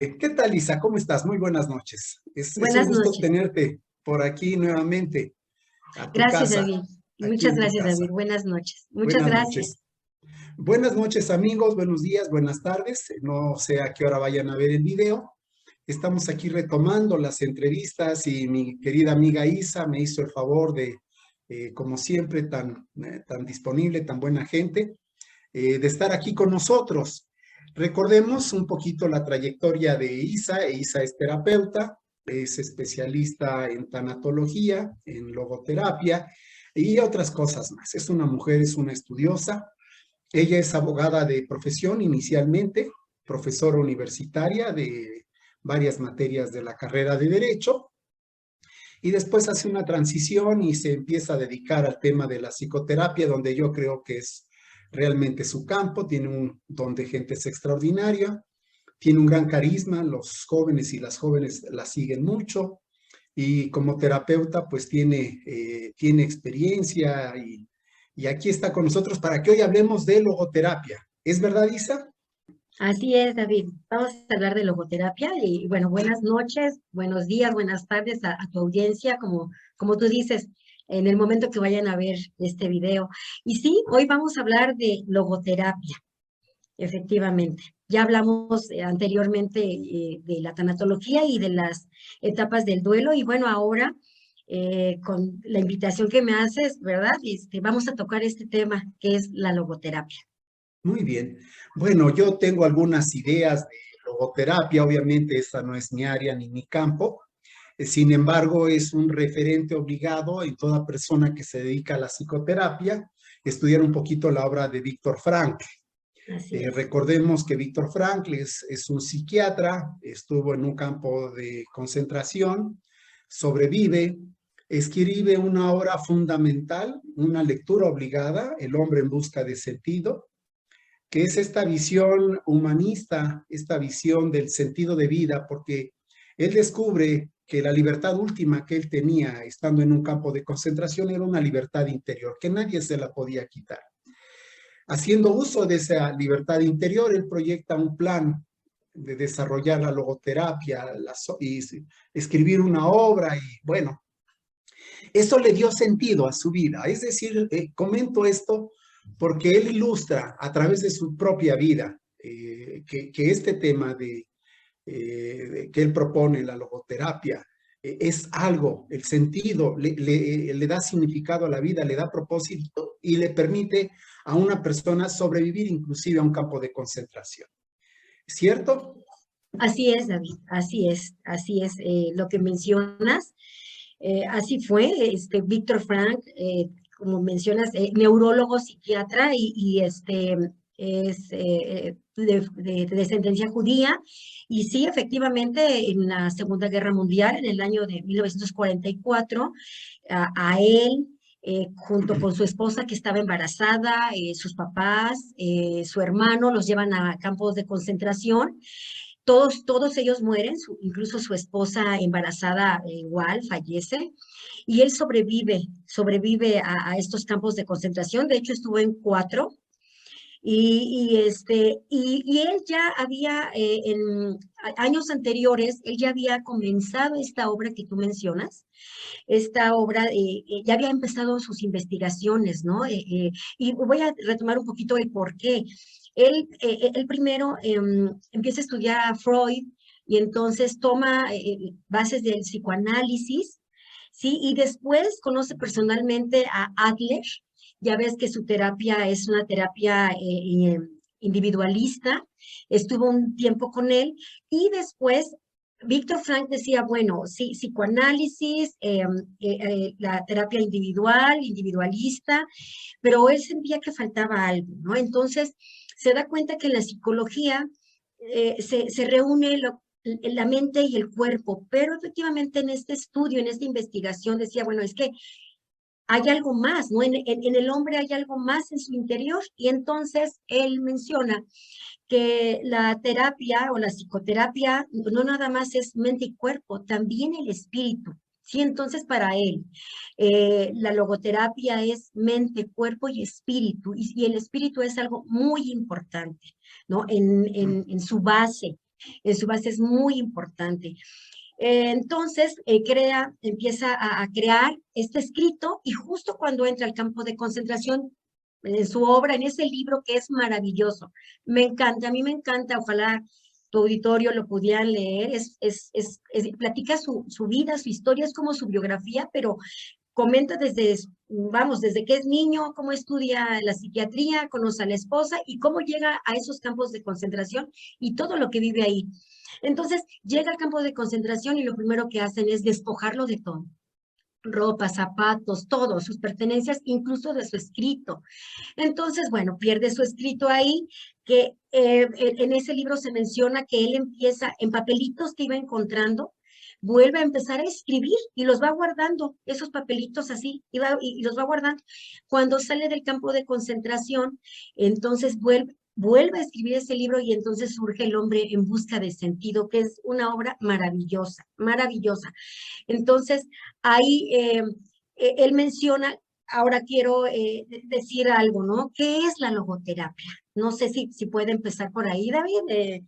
¿Qué tal, Isa? ¿Cómo estás? Muy buenas noches. Es un Buenas gusto noches. tenerte por aquí nuevamente, a tu Gracias, casa, David. aquí Muchas en tu gracias, casa. David. Buenas noches. Muchas Buenas gracias. noches. Buenas noches, amigos. Buenos días, buenas tardes. No sé a qué hora vayan a ver el video. Estamos aquí retomando las entrevistas y mi querida amiga Isa me hizo el favor de, como siempre, tan disponible, tan buena gente, de estar aquí con nosotros. Recordemos un poquito la trayectoria de Isa. Isa es terapeuta, es especialista en tanatología, en logoterapia y otras cosas más. Es una mujer, es una estudiosa. Ella es abogada de profesión inicialmente, profesora universitaria de varias materias de la carrera de Derecho, y después hace una transición y se empieza a dedicar al tema de la psicoterapia, donde yo creo que es realmente su campo. Tiene un don de gente extraordinaria, tiene un gran carisma, los jóvenes y las jóvenes la siguen mucho, y como terapeuta pues tiene experiencia y aquí está con nosotros para que hoy hablemos de logoterapia. ¿Es verdad, Isa? Así es, David. Vamos a hablar de logoterapia y bueno, buenas noches, buenos días, buenas tardes a tu audiencia, como tú dices, en el momento que vayan a ver este video. Y sí, hoy vamos a hablar de logoterapia, efectivamente. Ya hablamos anteriormente de la tanatología y de las etapas del duelo y bueno, ahora con la invitación que me haces, ¿verdad? Vamos a tocar este tema que es la logoterapia. Muy bien. Bueno, yo tengo algunas ideas de logoterapia. Obviamente esta no es mi área ni mi campo. Sin embargo, es un referente obligado en toda persona que se dedica a la psicoterapia, estudiar un poquito la obra de Víctor Frankl. Así es. Recordemos que Víctor Frankl es un psiquiatra, estuvo en un campo de concentración, sobrevive, escribe una obra fundamental, una lectura obligada, El hombre en busca de sentido, que es esta visión humanista, esta visión del sentido de vida, porque él descubre que la libertad última que él tenía estando en un campo de concentración era una libertad interior, que nadie se la podía quitar. Haciendo uso de esa libertad interior, él proyecta un plan de desarrollar la logoterapia y escribir una obra y bueno, eso le dio sentido a su vida. Es decir, comento esto porque él ilustra a través de su propia vida que este tema que él propone, la logoterapia, es algo, el sentido, le da significado a la vida, le da propósito y le permite a una persona sobrevivir inclusive a un campo de concentración. ¿Cierto? Así es, David. Así es lo que mencionas. Así fue, Víctor Frank, como mencionas, neurólogo, psiquiatra es de descendencia judía. Y sí, efectivamente, en la Segunda Guerra Mundial, en el año de 1944, a él, junto con su esposa que estaba embarazada, sus papás, su hermano, los llevan a campos de concentración. Todos ellos mueren, incluso su esposa embarazada igual fallece, y él sobrevive a estos campos de concentración. De hecho, estuvo en 4, y él ya había, en años anteriores, él ya había comenzado esta obra que tú mencionas. Esta obra ya había empezado sus investigaciones, ¿no? Y voy a retomar un poquito el por qué. Él primero empieza a estudiar a Freud y entonces toma bases del psicoanálisis, ¿sí? Y después conoce personalmente a Adler. Ya ves que su terapia es una terapia individualista. Estuvo un tiempo con él y después Víctor Frank decía, bueno, sí, psicoanálisis, la terapia individual, individualista, pero él sentía que faltaba algo, ¿no? Entonces se da cuenta que en la psicología se reúne la mente y el cuerpo, pero efectivamente en este estudio, en esta investigación decía, bueno, es que hay algo más, ¿no? En el hombre hay algo más en su interior y entonces él menciona que la terapia o la psicoterapia no nada más es mente y cuerpo, también el espíritu. Sí, entonces para él, la logoterapia es mente, cuerpo y espíritu, y el espíritu es algo muy importante, ¿no? En su base. En su base es muy importante. Entonces, empieza a crear este escrito y justo cuando entra al campo de concentración, en su obra, en ese libro que es maravilloso, me encanta, a mí me encanta, ojalá tu auditorio lo pudieran leer, platica su vida, su historia, es como su biografía, pero comenta desde, vamos, desde que es niño, cómo estudia la psiquiatría, conoce a la esposa y cómo llega a esos campos de concentración y todo lo que vive ahí. Entonces, llega al campo de concentración y lo primero que hacen es despojarlo de todo. Ropa, zapatos, todo, sus pertenencias, incluso de su escrito. Entonces, bueno, pierde su escrito ahí, que en ese libro se menciona que él empieza en papelitos que iba encontrando, vuelve a empezar a escribir y los va guardando, esos papelitos así, y los va guardando. Cuando sale del campo de concentración, entonces vuelve a escribir ese libro y entonces surge El hombre en busca de sentido, que es una obra maravillosa, maravillosa. Entonces, ahí él menciona, ahora quiero decir algo, ¿no? ¿Qué es la logoterapia? No sé si puede empezar por ahí, David.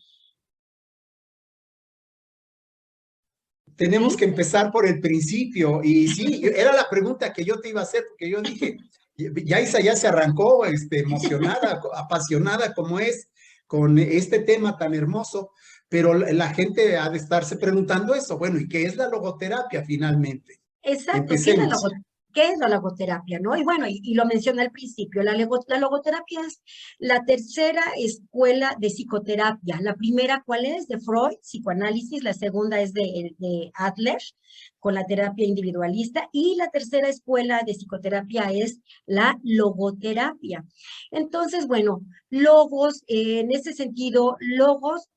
Tenemos ¿Sí? que empezar por el principio. Y sí, era la pregunta que yo te iba a hacer, porque yo dije, ya Isa ya se arrancó emocionada, apasionada como es con este tema tan hermoso, pero la gente ha de estarse preguntando eso. Bueno, ¿y qué es la logoterapia finalmente? Exacto, Empecemos. ¿qué es la logoterapia, no? Y bueno, y lo mencioné al principio, la logoterapia es la tercera escuela de psicoterapia. La primera, ¿cuál es? De Freud, psicoanálisis, la segunda es de Adler, con la terapia individualista, y la tercera escuela de psicoterapia es la logoterapia. Entonces, bueno, logos, en ese sentido, logos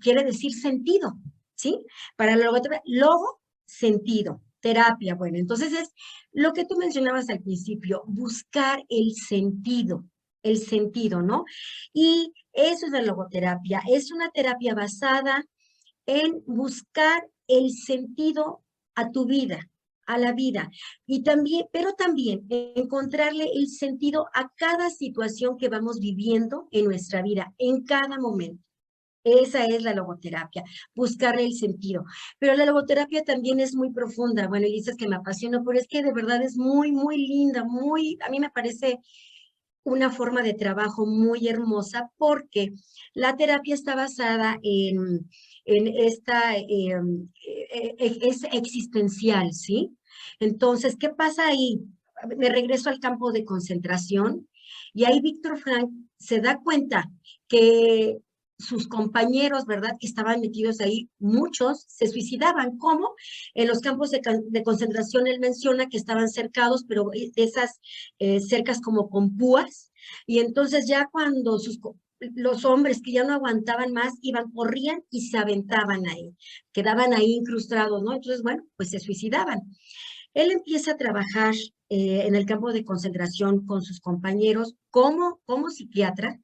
quiere decir sentido, ¿sí? Para la logoterapia, logo, sentido. Terapia, bueno, entonces es lo que tú mencionabas al principio, buscar el sentido, ¿no? Y eso es la logoterapia, es una terapia basada en buscar el sentido a tu vida, a la vida, y también, pero también encontrarle el sentido a cada situación que vamos viviendo en nuestra vida, en cada momento. Esa es la logoterapia, buscarle el sentido. Pero la logoterapia también es muy profunda. Bueno, y dices que me apasiona, pero es que de verdad es muy, muy linda, a mí me parece una forma de trabajo muy hermosa porque la terapia está basada en es existencial, ¿sí? Entonces, ¿qué pasa ahí? Me regreso al campo de concentración y ahí Víctor Frank se da cuenta que sus compañeros, ¿verdad? Que estaban metidos ahí, muchos se suicidaban. ¿Cómo? En los campos de concentración él menciona que estaban cercados, pero de esas cercas como con púas, y entonces ya cuando los hombres que ya no aguantaban más iban, corrían y se aventaban ahí, quedaban ahí incrustados, ¿no? Entonces, bueno, pues se suicidaban. Él empieza a trabajar en el campo de concentración con sus compañeros como psiquiatra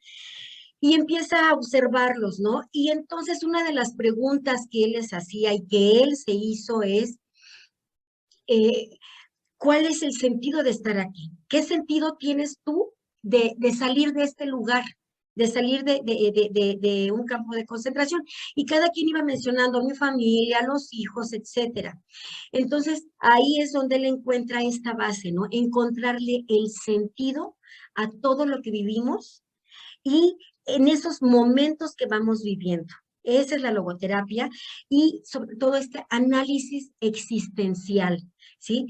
y empieza a observarlos, ¿no? Y entonces una de las preguntas que él les hacía y que él se hizo es, eh, ¿cuál es el sentido de estar aquí? ¿Qué sentido tienes tú de salir de este lugar? De salir de un campo de concentración. Y cada quien iba mencionando a mi familia, a los hijos, etcétera. Entonces, ahí es donde él encuentra esta base, ¿no? Encontrarle el sentido a todo lo que vivimos y en esos momentos que vamos viviendo. Esa es la logoterapia y sobre todo este análisis existencial, ¿sí?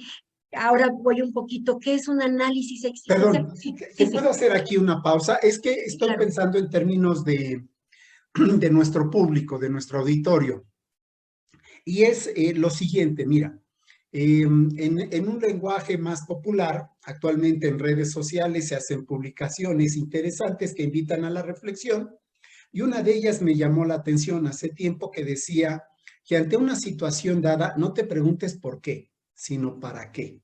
Ahora voy un poquito, ¿qué es un análisis existencial? Perdón, Sí, ¿te sí, puedo sí, hacer aquí una pausa? Es que sí, estoy claro. pensando en términos de nuestro público, de nuestro auditorio. Y es lo siguiente, mira, en un lenguaje más popular, actualmente en redes sociales se hacen publicaciones interesantes que invitan a la reflexión y una de ellas me llamó la atención hace tiempo que decía que ante una situación dada no te preguntes por qué, sino para qué.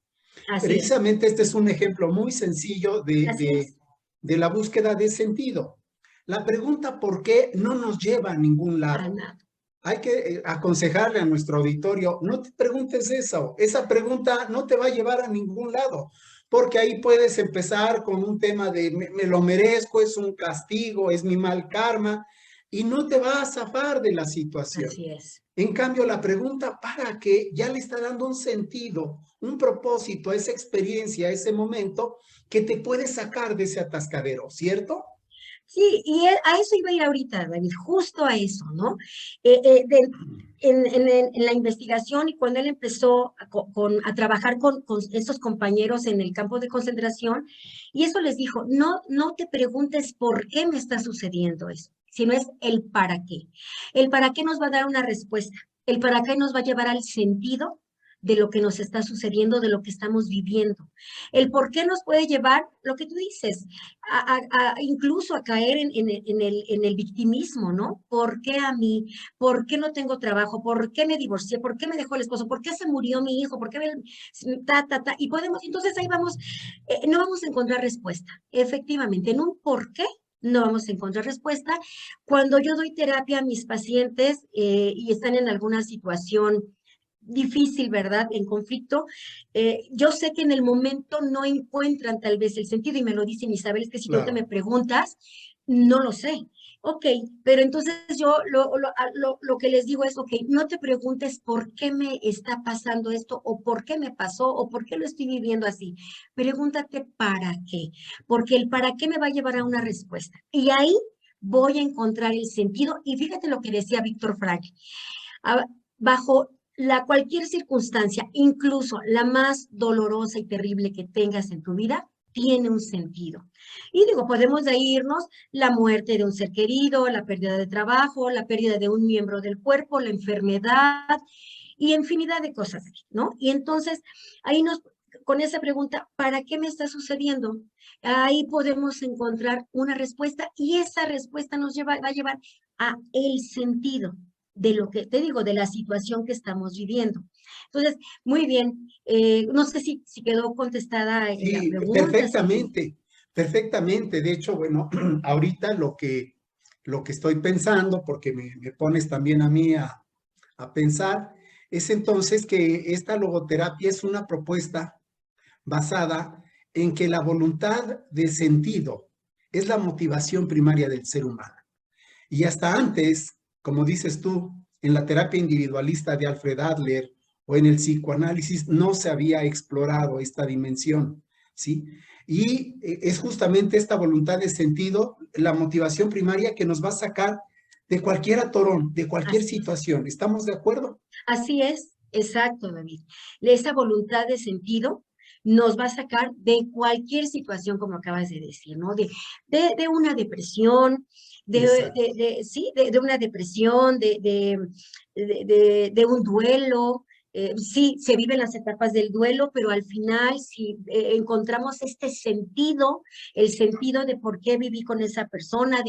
Así es, Precisamente este es un ejemplo muy sencillo así es. de la búsqueda de sentido. La pregunta por qué no nos lleva a ningún Para lado. nada. Hay que aconsejarle a nuestro auditorio, no te preguntes eso, esa pregunta no te va a llevar a ningún lado, porque ahí puedes empezar con un tema de me lo merezco, es un castigo, es mi mal karma, y no te va a zafar de la situación. Así es. En cambio, la pregunta ¿para qué? Ya le está dando un sentido, un propósito a esa experiencia, a ese momento que te puede sacar de ese atascadero, ¿cierto? Sí, y a eso iba a ir ahorita, David, justo a eso, ¿no? En la investigación y cuando él empezó a trabajar con estos compañeros en el campo de concentración, y eso les dijo, no, no te preguntes por qué me está sucediendo eso, sino es el para qué. El para qué nos va a dar una respuesta, el para qué nos va a llevar al sentido de lo que nos está sucediendo, de lo que estamos viviendo. El por qué nos puede llevar, lo que tú dices, incluso a caer en el victimismo, ¿no? ¿Por qué a mí? ¿Por qué no tengo trabajo? ¿Por qué me divorcié? ¿Por qué me dejó el esposo? ¿Por qué se murió mi hijo? ¿Por qué ta? Y podemos, entonces ahí vamos, no vamos a encontrar respuesta. Efectivamente, en un por qué no vamos a encontrar respuesta. Cuando yo doy terapia a mis pacientes y están en alguna situación difícil, ¿verdad? En conflicto. Yo sé que en el momento no encuentran tal vez el sentido y me lo dicen Isabel, es que si tú te me Claro. preguntas, no lo sé. Ok, pero entonces yo lo que les digo es, ok, no te preguntes por qué me está pasando esto o por qué me pasó o por qué lo estoy viviendo así. Pregúntate para qué, porque el para qué me va a llevar a una respuesta. Y ahí voy a encontrar el sentido. Y fíjate lo que decía Víctor Frank. Ah, bajo cualquier circunstancia, incluso la más dolorosa y terrible que tengas en tu vida, tiene un sentido. Y digo, podemos de ahí irnos la muerte de un ser querido, la pérdida de trabajo, la pérdida de un miembro del cuerpo, la enfermedad y infinidad de cosas, ¿no? Y entonces ahí con esa pregunta, ¿para qué me está sucediendo? Ahí podemos encontrar una respuesta y esa respuesta va a llevar a el sentido de lo que te digo, de la situación que estamos viviendo. Entonces, muy bien, no sé si quedó contestada la Sí, pregunta, perfectamente, perfectamente. De hecho, bueno, ahorita lo que estoy pensando, porque me pones también a mí a pensar, es entonces que esta logoterapia es una propuesta basada en que la voluntad de sentido es la motivación primaria del ser humano. Y hasta antes, como dices tú, en la terapia individualista de Alfred Adler o en el psicoanálisis no se había explorado esta dimensión, ¿sí? Y es justamente esta voluntad de sentido, la motivación primaria que nos va a sacar de cualquier atorón, de cualquier así es. situación. ¿Estamos de acuerdo? Así es, exacto, David. Esa voluntad de sentido nos va a sacar de cualquier situación, como acabas de decir, ¿no? De una depresión, Exacto. sí, de una depresión, de un duelo. Sí, se viven las etapas del duelo, pero al final, si encontramos este sentido, el sentido de por qué viví con esa persona,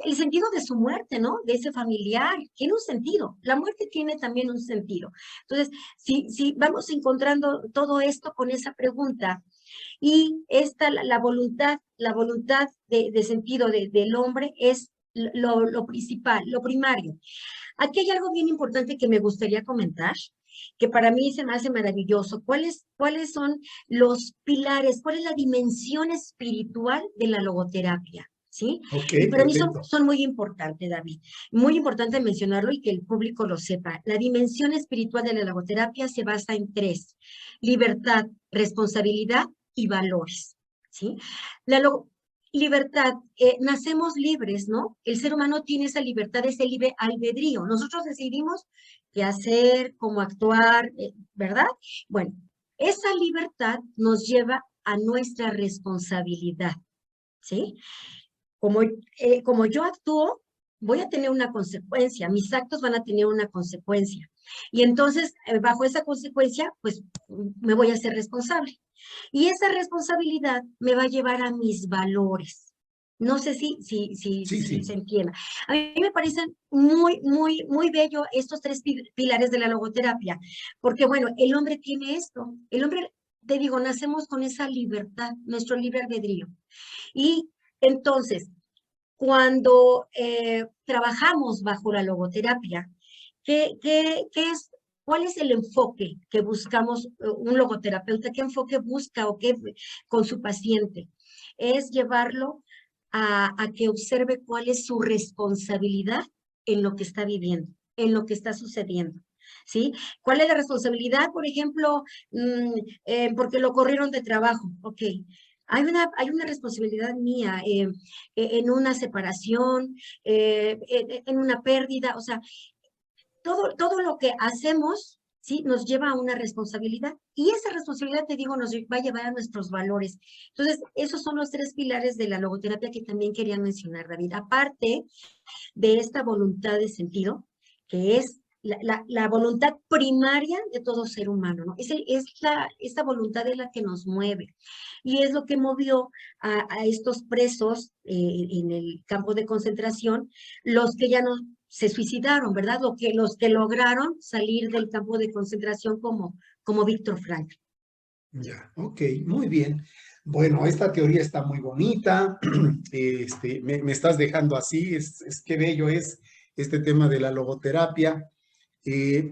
el sentido de su muerte, ¿no? De ese familiar, tiene un sentido. La muerte tiene también un sentido. Entonces, si vamos encontrando todo esto con esa pregunta y la voluntad de sentido del hombre es lo principal, lo primario. Aquí hay algo bien importante que me gustaría comentar, que para mí se me hace maravilloso. ¿Cuáles son los pilares? ¿Cuál es la dimensión espiritual de la logoterapia? ¿Sí? Ok, Y para mí perfecto. son muy importantes, David. Muy importante mencionarlo y que el público lo sepa. La dimensión espiritual de la logoterapia se basa en tres: libertad, responsabilidad y valores. ¿Sí? La, libertad, nacemos libres, ¿no? El ser humano tiene esa libertad, ese libre albedrío. Nosotros decidimos qué hacer, cómo actuar, ¿verdad? Bueno, esa libertad nos lleva a nuestra responsabilidad, ¿sí? Como yo actúo, voy a tener una consecuencia, mis actos van a tener una consecuencia. Y entonces, bajo esa consecuencia, pues me voy a hacer responsable. Y esa responsabilidad me va a llevar a mis valores. No sé Sí, si se sí. entienda. A mí me parecen muy bello estos tres pilares de la logoterapia, porque bueno, el hombre tiene esto. El hombre, te digo, nacemos con esa libertad, nuestro libre albedrío. Y entonces, cuando trabajamos bajo la logoterapia, ¿qué es, cuál es el enfoque que buscamos un logoterapeuta? ¿Qué enfoque busca o qué con su paciente? Es llevarlo a que observe cuál es su responsabilidad en lo que está viviendo, en lo que está sucediendo. ¿Sí? ¿Cuál es la responsabilidad? Por ejemplo, porque lo corrieron de trabajo. Ok. Hay una responsabilidad mía en una separación, en una pérdida. O sea, todo lo que hacemos, ¿sí? Nos lleva a una responsabilidad. Y esa responsabilidad, te digo, nos va a llevar a nuestros valores. Entonces, esos son los tres pilares de la logoterapia que también quería mencionar, David. Aparte de esta voluntad de sentido, que es la voluntad primaria de todo ser humano, ¿no? Esta voluntad es la que nos mueve y es lo que movió a estos presos en el campo de concentración, los que ya no se suicidaron, ¿verdad? Los que lograron salir del campo de concentración como Víctor Frank. Ya, ok, muy bien. Bueno, esta teoría está muy bonita, me estás dejando así, qué bello es este tema de la logoterapia,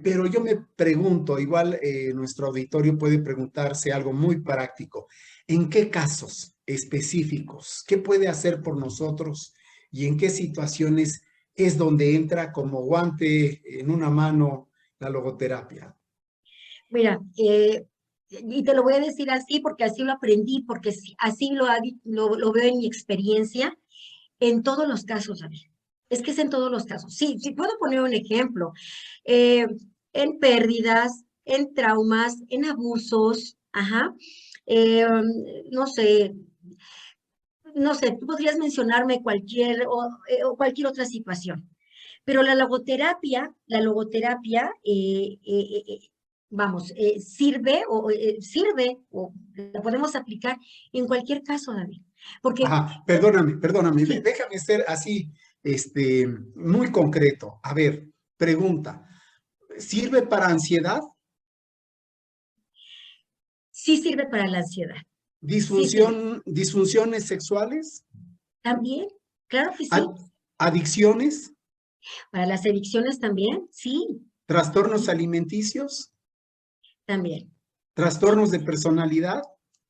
pero yo me pregunto, igual nuestro auditorio puede preguntarse algo muy práctico, ¿en qué casos específicos? ¿Qué puede hacer por nosotros y en qué situaciones es donde entra como guante en una mano la logoterapia? Mira, y te lo voy a decir así porque así lo aprendí, porque así lo veo en mi experiencia, en todos los casos, David. Es que es en todos los casos. Sí, sí, puedo poner un ejemplo. Eh, en pérdidas, en traumas, en abusos, ajá. Eh, no sé, no sé, tú podrías mencionarme o cualquier otra situación. Pero la logoterapia, vamos, sirve o la podemos aplicar en cualquier caso, David. Porque, Ajá, perdóname, sí, déjame ser así, muy concreto. A ver, pregunta, ¿sirve para ansiedad, sí sirve para la ansiedad. Sí sirve. disfunciones sexuales, También, claro que sí. ad- adicciones, Para las adicciones también, sí, trastornos sí, alimenticios, también. Sí, trastornos de personalidad?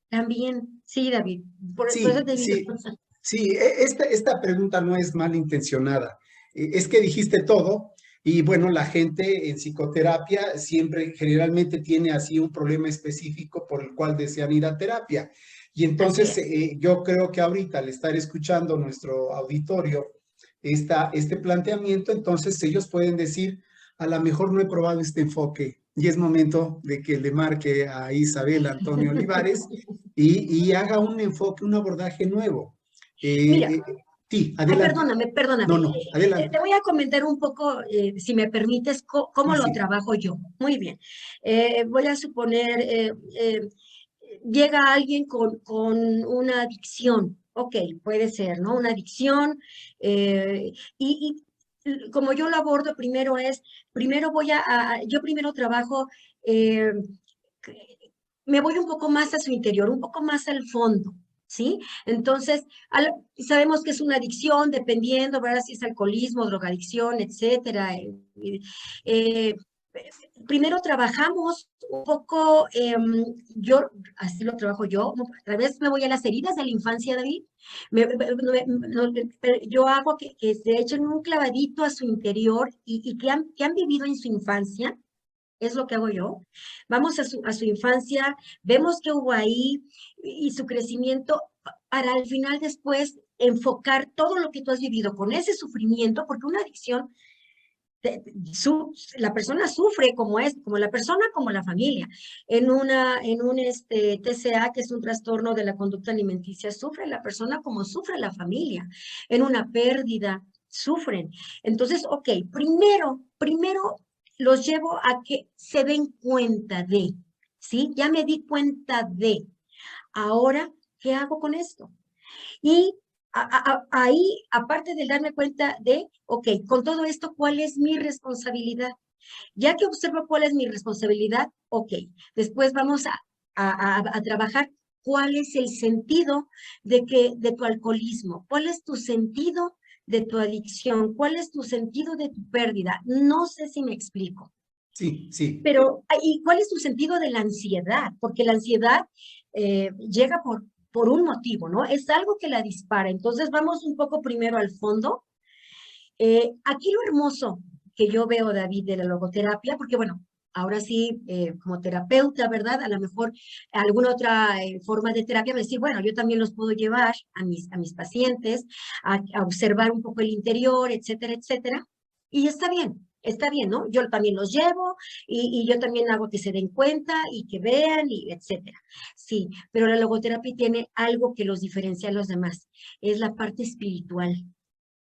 también, sí, David. Por eso Sí, te digo. sí, sí, esta pregunta no es malintencionada. Es que dijiste todo y bueno, la gente en psicoterapia siempre generalmente tiene así un problema específico por el cual desean ir a terapia. Y Así entonces es. yo creo que ahorita al estar escuchando nuestro auditorio este planteamiento, entonces ellos pueden decir, a lo mejor no he probado este enfoque y es momento de que le marque a Isabel Antonio Olivares y haga un enfoque, un abordaje nuevo. Mira, Eh, eh, sí, ay, adelante. perdóname. No, no, Te adelante. voy a comentar un poco, si me permites, cómo Sí, lo sí, trabajo yo. Muy bien. Voy a suponer, llega alguien con una adicción. Ok, puede ser, ¿no? Una adicción. Y como yo lo abordo, yo primero trabajo, eh, me voy un poco más a su interior, un poco más al fondo. ¿Sí? Entonces, sabemos que es una adicción, dependiendo, ¿verdad? Si es alcoholismo, drogadicción, etcétera. Eh, Primero trabajamos un poco, así lo trabajo yo, a veces me voy a las heridas de la infancia, David. Yo hago que se echen un clavadito a su interior y que han vivido en su infancia, es lo que hago yo. Vamos a su infancia, vemos qué hubo ahí y su crecimiento para al final después enfocar todo lo que tú has vivido con ese sufrimiento, porque una adicción, la persona sufre como la persona, como la familia. En un TCA, que es un trastorno de la conducta alimenticia, sufre la persona como sufre la familia. En una pérdida, sufren. Entonces, ok, primero los llevo a que se den cuenta de, ¿sí? Ya me di cuenta de, ahora, ¿qué hago con esto? Y ahí, aparte de darme cuenta de, ok, con todo esto, ¿cuál es mi responsabilidad? Ya que observo cuál es mi responsabilidad, ok, después vamos a trabajar cuál es el sentido de tu alcoholismo, cuál es tu sentido de tu adicción, cuál es tu sentido de tu pérdida. No sé si me explico. sí, sí, Pero, ¿y cuál es tu sentido de la ansiedad? Porque la ansiedad llega por un motivo, ¿no? Es algo que la dispara. Entonces vamos un poco primero al fondo. Aquí lo hermoso que yo veo, David, de la logoterapia, porque bueno, ahora sí, como terapeuta, ¿verdad? A lo mejor alguna otra forma de terapia me decir, bueno, yo también los puedo llevar a mis pacientes a observar un poco el interior, etcétera, etcétera. Y está bien, ¿no? Yo también los llevo y yo también hago que se den cuenta y que vean y etcétera. Sí, pero la logoterapia tiene algo que los diferencia a los demás, es la parte espiritual.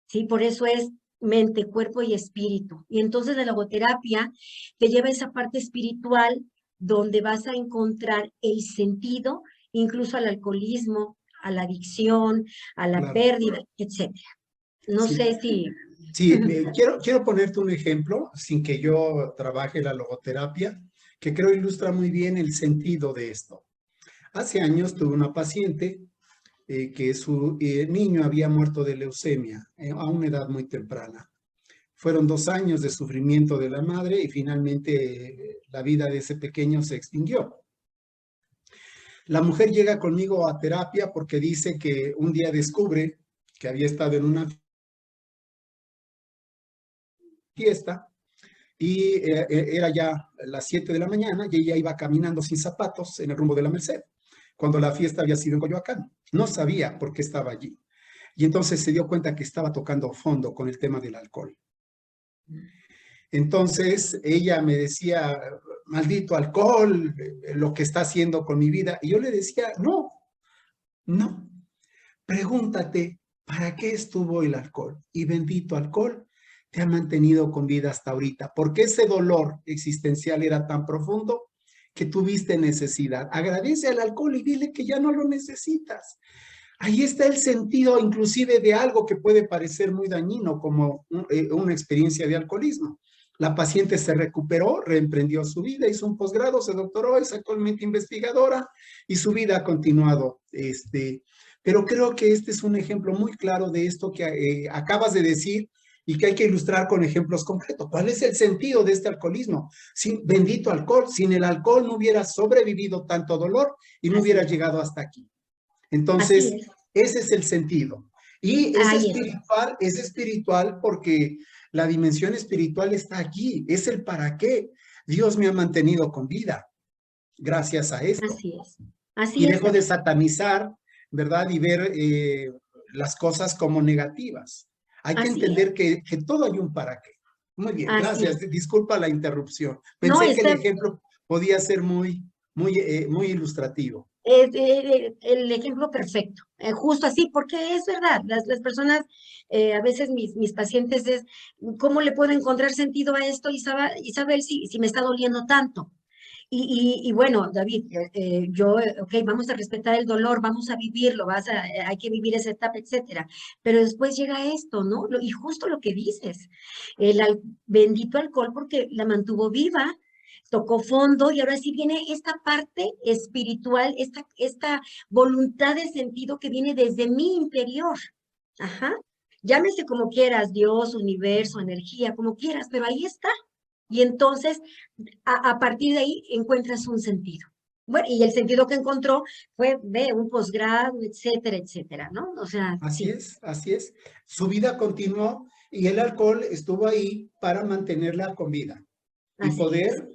¿Sí? Por eso es mente, cuerpo y espíritu. Y entonces la logoterapia te lleva a esa parte espiritual donde vas a encontrar el sentido, incluso al alcoholismo, a la adicción, a la Claro, pérdida, etcétera. No sí. sé si... Sí, quiero ponerte un ejemplo, sin que yo trabaje la logoterapia, que creo ilustra muy bien el sentido de esto. Hace años tuve una paciente que su niño había muerto de leucemia a una edad muy temprana. Fueron 2 años de sufrimiento de la madre y finalmente la vida de ese pequeño se extinguió. La mujer llega conmigo a terapia porque dice que un día descubre que había estado en una fiesta y era ya las 7 de la mañana y ella iba caminando sin zapatos en el rumbo de la Merced, cuando la fiesta había sido en Coyoacán. No sabía por qué estaba allí. Y entonces se dio cuenta que estaba tocando fondo con el tema del alcohol. Entonces ella me decía, maldito alcohol, lo que está haciendo con mi vida. Y yo le decía, no, no, pregúntate, ¿para qué estuvo el alcohol? Y bendito alcohol te ha mantenido con vida hasta ahorita, porque ese dolor existencial era tan profundo que tuviste necesidad. Agradece al alcohol y dile que ya no lo necesitas. Ahí está el sentido inclusive de algo que puede parecer muy dañino como una experiencia de alcoholismo. La paciente se recuperó, reemprendió su vida, hizo un posgrado, se doctoró, es actualmente investigadora y su vida ha continuado. Pero creo que este es un ejemplo muy claro de esto que acabas de decir y que hay que ilustrar con ejemplos concretos. ¿Cuál es el sentido de este alcoholismo? Bendito alcohol, sin el alcohol no hubiera sobrevivido tanto dolor y no Así hubiera es, llegado hasta aquí. así Entonces, es, ese es el sentido. Y ahí es. es espiritual porque la dimensión espiritual está aquí, es el para qué. Dios me ha mantenido con vida gracias a esto. Así es. Y Así es, dejo de David. satanizar, ¿verdad? Y ver las cosas como negativas. Hay que Así es. entender que todo hay un para qué. Muy bien, Así gracias. es. Disculpa la interrupción. No, Pensé que el está, ejemplo podía ser muy ilustrativo. es el ejemplo perfecto, justo así, porque es verdad, las personas, a veces mis pacientes es, ¿cómo le puedo encontrar sentido a esto, Isabel, si me está doliendo tanto? Y bueno, David, ok, vamos a respetar el dolor, vamos a vivirlo, hay que vivir esa etapa, etcétera. Pero después llega esto, ¿no? Y justo lo que dices, bendito alcohol porque la mantuvo viva, tocó fondo y ahora sí viene esta parte espiritual, esta voluntad de sentido que viene desde mi interior. Ajá. Llámese como quieras, Dios, universo, energía, como quieras, pero ahí está. Y entonces, a partir de ahí, encuentras un sentido. Bueno, y el sentido que encontró fue de un posgrado, etcétera, etcétera, ¿no? O sea, Así sí, es, así es. Su vida continuó y el alcohol estuvo ahí para mantenerla con vida y así es, poder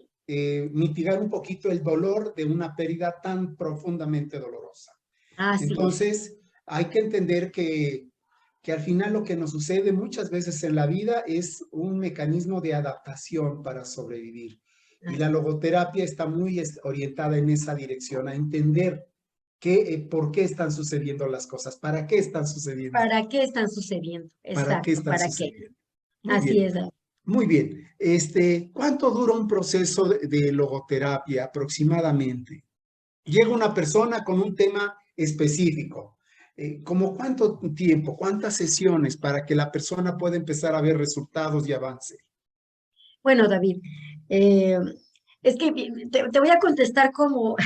mitigar un poquito el dolor de una pérdida tan profundamente dolorosa. así es, Entonces, hay que entender que al final lo que nos sucede muchas veces en la vida es un mecanismo de adaptación para sobrevivir. Y la así es. logoterapia está muy orientada en esa dirección, a entender por qué están sucediendo las cosas, para qué están sucediendo, ¿Para qué están sucediendo? para qué Exacto, están ¿para qué? sucediendo. Muy Así bien, es, David. muy bien. ¿Cuánto dura un proceso de logoterapia aproximadamente? Llega una persona con un tema específico. ¿Cómo cuánto tiempo, cuántas sesiones para que la persona pueda empezar a ver resultados y avance? Bueno, David, eh, es que te voy a contestar como,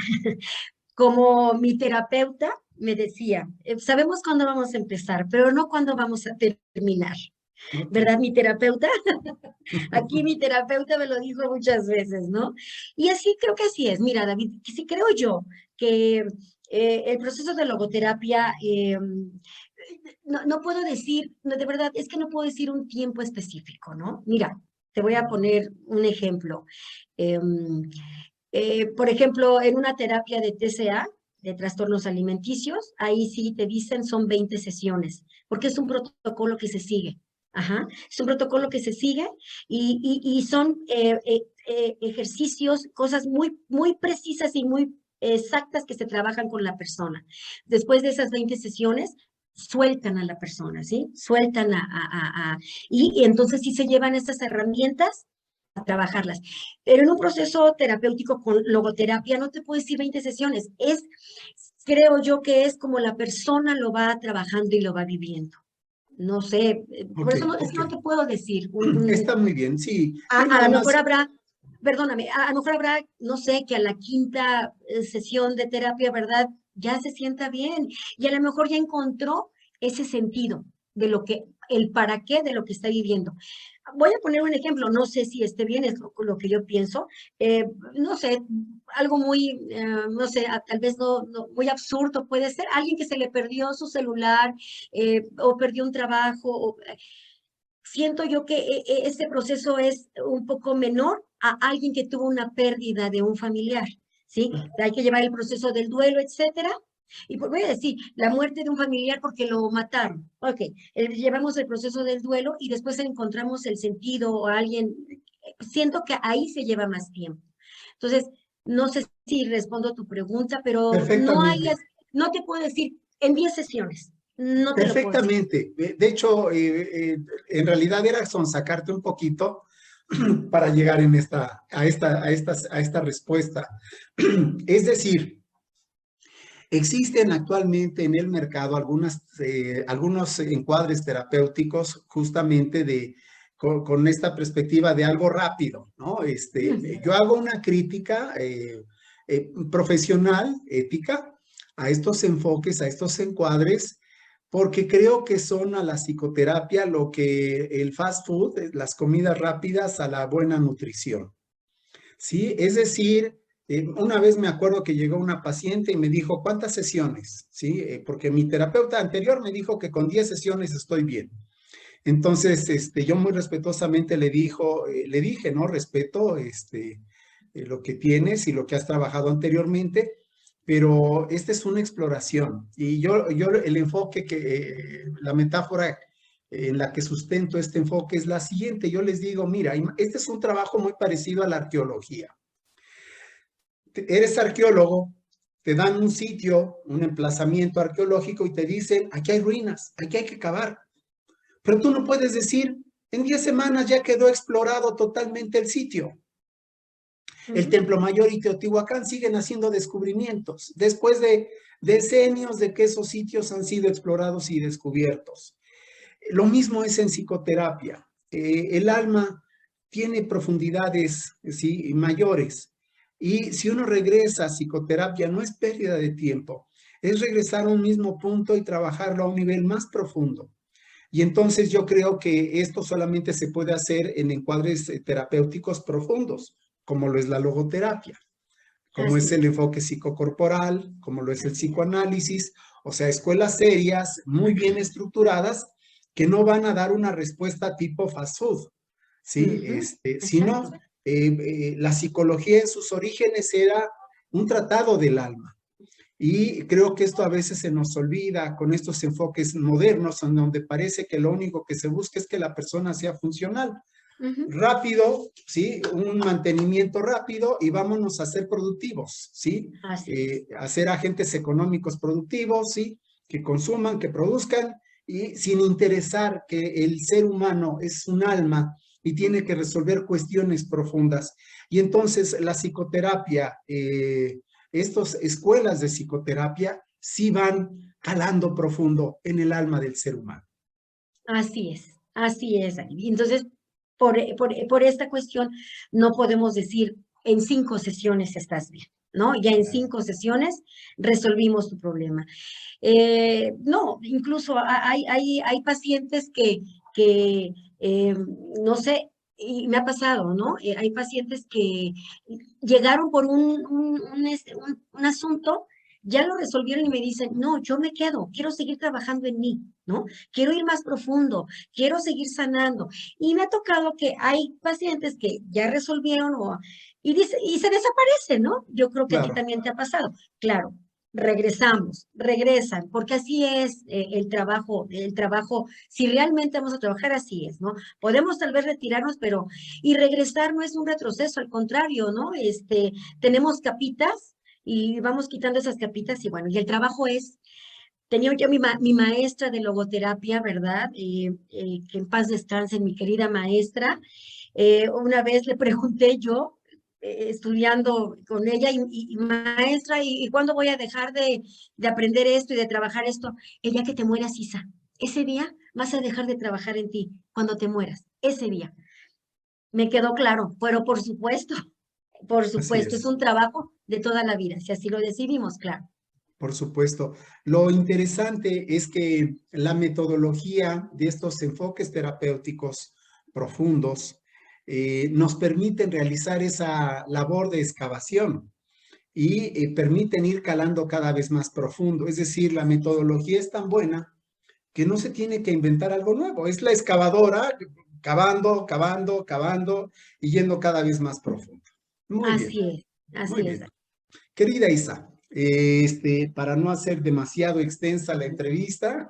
como mi terapeuta me decía, sabemos cuándo vamos a empezar, pero no cuándo vamos a terminar. Ok. ¿Verdad? Mi terapeuta, aquí mi terapeuta me lo dijo muchas veces, ¿no? Y así creo que así es. Mira, David, que sí creo yo que El proceso de logoterapia, no puedo decir, de verdad, es que no puedo decir un tiempo específico, ¿no? Mira, te voy a poner un ejemplo. Por ejemplo, en una terapia de TCA, de trastornos alimenticios, ahí sí te dicen son 20 sesiones, porque es un protocolo que se sigue. Ajá, es un protocolo que se sigue y son ejercicios, cosas muy, muy precisas y muy exactas que se trabajan con la persona. Después de esas 20 sesiones, sueltan a la persona, ¿sí? Sueltan y entonces sí se llevan esas herramientas a trabajarlas. Pero en un proceso terapéutico con logoterapia no te puedo decir 20 sesiones, creo yo que es como la persona lo va trabajando y lo va viviendo. No sé, por Ok, eso no, es que ok. no te puedo decir. Está muy bien, sí. Yo A nada lo mejor más, habrá, perdóname, a lo mejor habrá, no sé, que a la quinta sesión de terapia, ¿verdad? Ya se sienta bien y a lo mejor ya encontró ese sentido de lo que, el para qué de lo que está viviendo. Voy a poner un ejemplo, no sé si esté bien, es lo que yo pienso. No sé, algo muy, no sé, tal vez muy absurdo puede ser, alguien que se le perdió su celular o perdió un trabajo, siento yo que este proceso es un poco menor a alguien que tuvo una pérdida de un familiar, ¿sí? Hay que llevar el proceso del duelo, etcétera. Y pues voy a decir, la muerte de un familiar porque lo mataron. Ok, llevamos el proceso del duelo y después encontramos el sentido o alguien. Siento que ahí se lleva más tiempo. Entonces, no sé si respondo a tu pregunta, pero no hay, perfectamente. no te puedo decir en 10 sesiones, no te lo puedo decir. Perfectamente. De hecho, en realidad era sacarte un poquito para llegar a esta respuesta. Es decir, existen actualmente en el mercado algunos encuadres terapéuticos justamente con esta perspectiva de algo rápido, ¿no? Yo hago una crítica profesional, ética, a estos enfoques, a estos encuadres, porque creo que son a la psicoterapia lo que el fast food, las comidas rápidas a la buena nutrición. ¿Sí? Es decir, una vez me acuerdo que llegó una paciente y me dijo, ¿cuántas sesiones? ¿Sí? Porque mi terapeuta anterior me dijo que con 10 sesiones estoy bien. Entonces, yo muy respetuosamente le dije, ¿no? Respeto, lo que tienes y lo que has trabajado anteriormente, pero esta es una exploración. Y el enfoque la metáfora en la que sustento este enfoque es la siguiente. Yo les digo, mira, este es un trabajo muy parecido a la arqueología. Eres arqueólogo, te dan un sitio, un emplazamiento arqueológico y te dicen, aquí hay ruinas, aquí hay que cavar. Pero tú no puedes decir, en 10 semanas ya quedó explorado totalmente el sitio. El Templo Mayor y Teotihuacán siguen haciendo descubrimientos después de decenios de que esos sitios han sido explorados y descubiertos. Lo mismo es en psicoterapia. El alma tiene profundidades, ¿sí?, mayores. Y si uno regresa a psicoterapia, no es pérdida de tiempo, es regresar a un mismo punto y trabajarlo a un nivel más profundo. Y entonces yo creo que esto solamente se puede hacer en encuadres terapéuticos profundos, como lo es la logoterapia, como es Así el es. enfoque psicocorporal, como lo es el psicoanálisis, o sea, escuelas serias, muy bien estructuradas, que no van a dar una respuesta tipo fast food, ¿sí? Sino Exacto. la psicología en sus orígenes era un tratado del alma. Y creo que esto a veces se nos olvida con estos enfoques modernos, en donde parece que lo único que se busca es que la persona sea funcional. Rápido, ¿sí? Un mantenimiento rápido y vámonos a ser productivos, ¿sí? Así es. A ser agentes económicos productivos, ¿sí? Que consuman, que produzcan y sin interesar que el ser humano es un alma y tiene que resolver cuestiones profundas. Y entonces la psicoterapia, estas escuelas de psicoterapia sí van calando profundo en el alma del ser humano. Así es. Así es. Y entonces, por esta cuestión, no podemos decir en 5 sesiones estás bien, ¿no? Ya en 5 sesiones resolvimos tu problema. No, incluso hay pacientes que no sé, y me ha pasado, ¿no? Hay pacientes que llegaron por un asunto ya lo resolvieron y me dicen, no, yo me quedo, quiero seguir trabajando en mí, ¿no? Quiero ir más profundo, quiero seguir sanando. Y me ha tocado que hay pacientes que ya resolvieron y se desaparecen, ¿no? Yo creo que a ti Claro, también te ha pasado. Claro, regresan, porque así es el trabajo, si realmente vamos a trabajar, así es, ¿no? Podemos tal vez retirarnos, pero, y regresar no es un retroceso, al contrario, ¿no? Tenemos capitas y vamos quitando esas capitas y bueno, y el trabajo tenía yo mi maestra de logoterapia, ¿verdad? Que en paz descanse, mi querida maestra. Una vez le pregunté yo, estudiando con ella, y maestra, ¿y cuándo voy a dejar de aprender esto y de trabajar esto? El día que te mueras, Isa. Ese día vas a dejar de trabajar en ti, cuando te mueras, ese día. Me quedó claro, pero por así supuesto, es es. un trabajo de toda la vida, si así lo decidimos, claro. Por supuesto. Lo interesante es que la metodología de estos enfoques terapéuticos profundos nos permiten realizar esa labor de excavación y permiten ir calando cada vez más profundo. Es decir, la metodología es tan buena que no se tiene que inventar algo nuevo. Es la excavadora cavando, cavando, cavando y yendo cada vez más profundo. Muy Así bien, es, muy así es. bien. Querida Isa, para no hacer demasiado extensa la entrevista,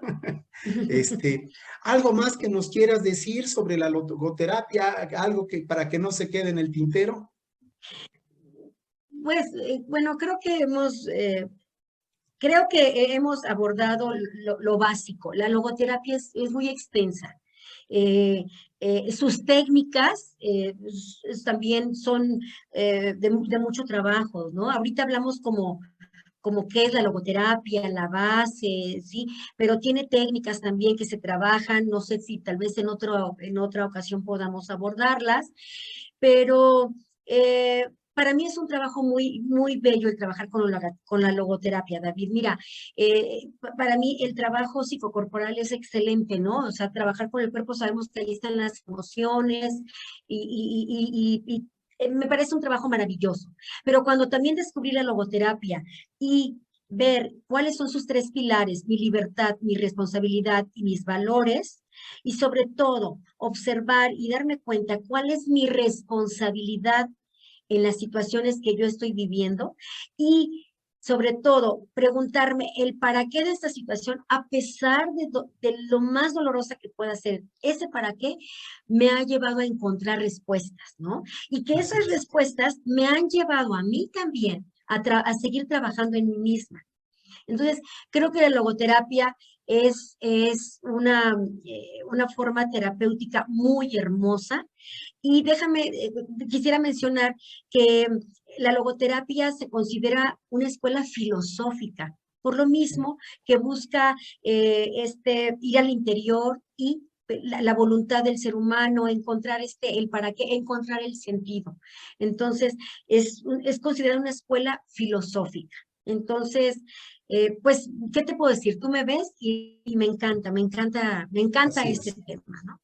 este, algo más que nos quieras decir sobre la logoterapia, algo que para que no se quede en el tintero. Pues, bueno, creo que hemos abordado lo básico. La logoterapia es muy extensa. Eh, Sus técnicas también son de mucho trabajo, ¿no? Ahorita hablamos como qué es la logoterapia, la base, ¿sí? Pero tiene técnicas también que se trabajan, no sé si tal vez en otra ocasión podamos abordarlas, pero para mí es un trabajo muy bello el trabajar con la logoterapia, David. Mira, para mí el trabajo psicocorporal es excelente, ¿no? O sea, trabajar con el cuerpo, sabemos que ahí están las emociones me parece un trabajo maravilloso. Pero cuando también descubrí la logoterapia y ver cuáles son sus tres pilares, mi libertad, mi responsabilidad y mis valores, y sobre todo observar y darme cuenta cuál es mi responsabilidad en las situaciones que yo estoy viviendo y sobre todo preguntarme el para qué de esta situación, a pesar de lo más dolorosa que pueda ser, ese para qué me ha llevado a encontrar respuestas, ¿no? Y que Así esas es. respuestas me han llevado a mí también a seguir trabajando en mí misma. Entonces, creo que la logoterapia es una forma terapéutica muy hermosa. Y quisiera mencionar que la logoterapia se considera una escuela filosófica, por lo mismo que busca ir al interior y la voluntad del ser humano, encontrar el para qué, encontrar el sentido. Entonces, es considerada una escuela filosófica. Entonces, pues, ¿qué te puedo decir? Tú me ves y me encanta Así este es. tema, ¿no?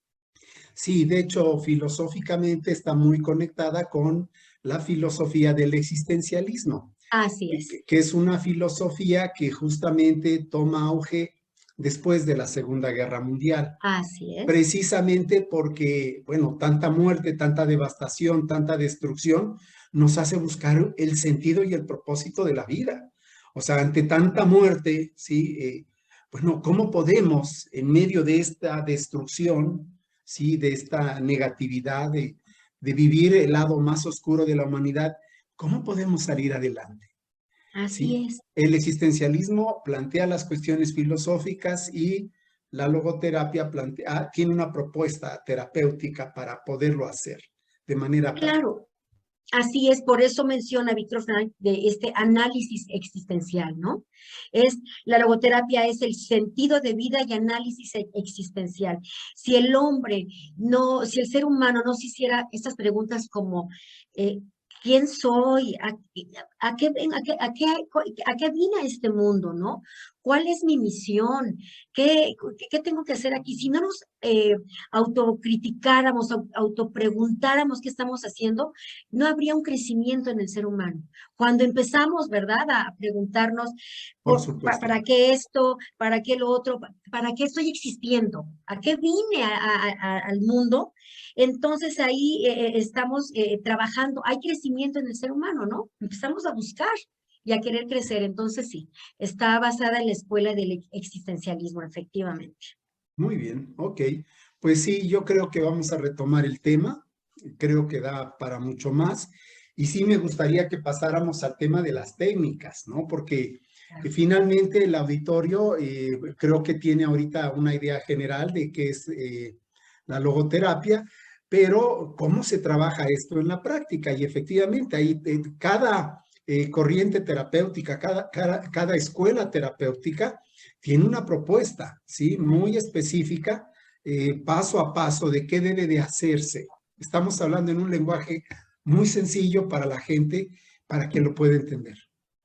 Sí, de hecho, filosóficamente está muy conectada con la filosofía del existencialismo, Así es, que es una filosofía que justamente toma auge después de la Segunda Guerra Mundial, así es. precisamente porque, bueno, tanta muerte, tanta devastación, tanta destrucción, nos hace buscar el sentido y el propósito de la vida. O sea, ante tanta muerte, ¿sí? Bueno, ¿cómo podemos, en medio de esta destrucción, ¿sí? De esta negatividad, de vivir el lado más oscuro de la humanidad, ¿cómo podemos salir adelante? ¿Sí? Así es. El existencialismo plantea las cuestiones filosóficas y la logoterapia tiene una propuesta terapéutica para poderlo hacer de manera práctica. Claro, así es. Por eso menciona Víctor Frank de este análisis existencial, ¿no? La logoterapia es el sentido de vida y análisis existencial. Si el ser humano no se hiciera estas preguntas como, eh, ¿quién soy? A qué vine a este mundo, no? ¿Cuál es mi misión? ¿Qué tengo que hacer aquí? Si no nos autocriticáramos, autopreguntáramos qué estamos haciendo, no habría un crecimiento en el ser humano. Cuando empezamos, ¿verdad?, a preguntarnos Por supuesto. ¿para qué esto? ¿Para qué lo otro? ¿Para qué estoy existiendo? ¿A qué vine al mundo? Entonces ahí estamos trabajando, hay crecimiento en el ser humano, ¿no? Empezamos a buscar y a querer crecer. Entonces sí, está basada en la escuela del existencialismo, efectivamente. Muy bien, ok. Pues sí, yo creo que vamos a retomar el tema. Creo que da para mucho más. Y sí me gustaría que pasáramos al tema de las técnicas, ¿no? Porque Claro. finalmente el auditorio creo que tiene ahorita una idea general de qué es la logoterapia, pero ¿cómo se trabaja esto en la práctica? Y efectivamente, ahí cada corriente terapéutica, cada escuela terapéutica tiene una propuesta, ¿sí? Muy específica, paso a paso de qué debe de hacerse. Estamos hablando en un lenguaje muy sencillo para la gente, para que lo pueda entender.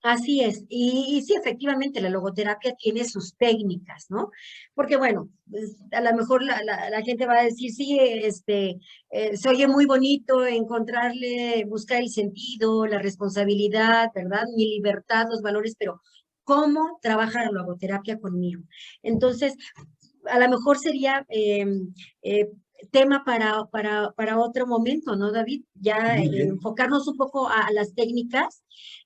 Así es, y sí, efectivamente, la logoterapia tiene sus técnicas, ¿no? Porque bueno, pues, a lo mejor la gente va a decir, sí, se oye muy bonito encontrarle, buscar el sentido, la responsabilidad, ¿verdad? Mi libertad, los valores, pero ¿cómo trabaja la logoterapia conmigo? Entonces, a lo mejor sería eh, tema para otro momento, ¿no, David? Ya Muy bien. enfocarnos un poco a las técnicas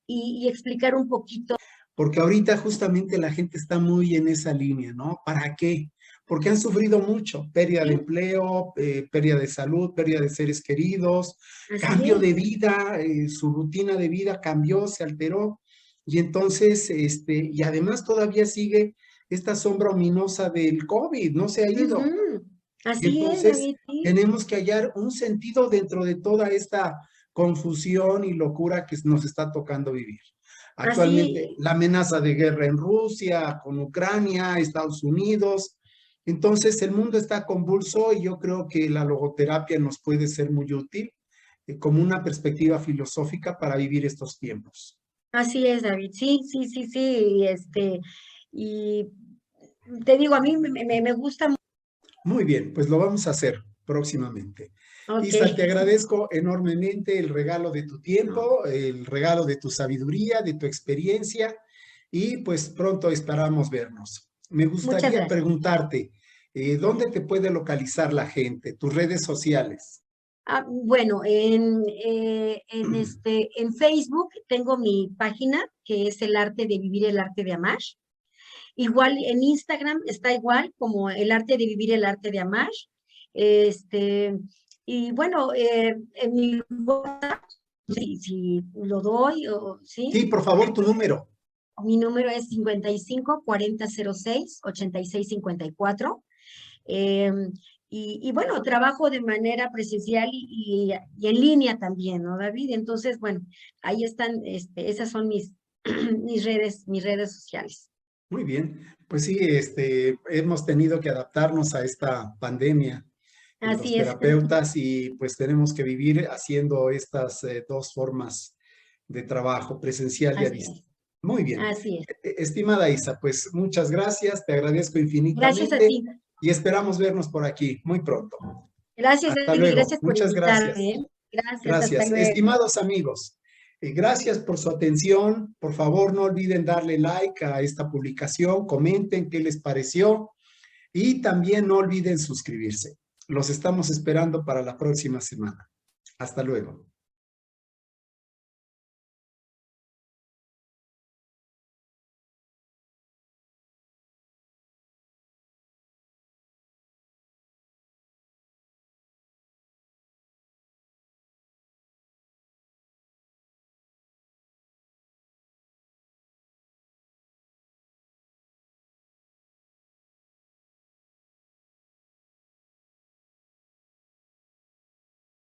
y explicar un poquito. Porque ahorita justamente la gente está muy en esa línea, ¿no? ¿Para qué? Porque han sufrido mucho, pérdida de Sí, empleo, pérdida de salud, pérdida de seres queridos, así cambio de es, vida, su rutina de vida cambió, se alteró, y entonces, y además todavía sigue esta sombra ominosa del COVID, no se ha ido. ujú, Y así es, entonces David, sí, tenemos que hallar un sentido dentro de toda esta confusión y locura que nos está tocando vivir. Actualmente, así, la amenaza de guerra en Rusia, con Ucrania, Estados Unidos. Entonces, el mundo está convulso y yo creo que la logoterapia nos puede ser muy útil como una perspectiva filosófica para vivir estos tiempos. así es, David, sí, sí, sí, sí, y te digo, a mí me gusta, Muy bien, pues lo vamos a hacer próximamente. ok, Isa, te agradezco enormemente el regalo de tu no, tiempo, el regalo de tu sabiduría, de tu experiencia y pues pronto esperamos vernos. Me muchas gustaría gracias. preguntarte, ¿dónde te puede localizar la gente? Tus redes sociales. Bueno, en Facebook tengo mi página, que es El Arte de Vivir, el Arte de Amar. Igual en Instagram está igual como El Arte de Vivir, el Arte de Amar. Este, y bueno, en mi WhatsApp, si lo doy, o, ¿sí? Sí, por favor, tu número. Mi número es 55 40 06 86 54. Eh, y bueno, trabajo de manera presencial y en línea también, ¿no, David? Entonces, bueno, ahí están, esas son mis redes sociales. Muy bien. Pues sí, hemos tenido que adaptarnos a esta pandemia los Así es, terapeutas y pues tenemos que vivir haciendo estas dos formas de trabajo, presencial y a así distancia. es, Muy bien. así es. Estimada Isa, pues muchas gracias, te agradezco Gracias a infinitamente ti. y esperamos vernos por aquí muy pronto. Gracias, Hasta David. luego. Gracias por Muchas invitarme, gracias. ¿eh? Gracias, hasta Gracias. luego. Estimados amigos, gracias por su atención. Por favor, no olviden darle like a esta publicación, comenten qué les pareció y también no olviden suscribirse. Los estamos esperando para la próxima semana. Hasta luego.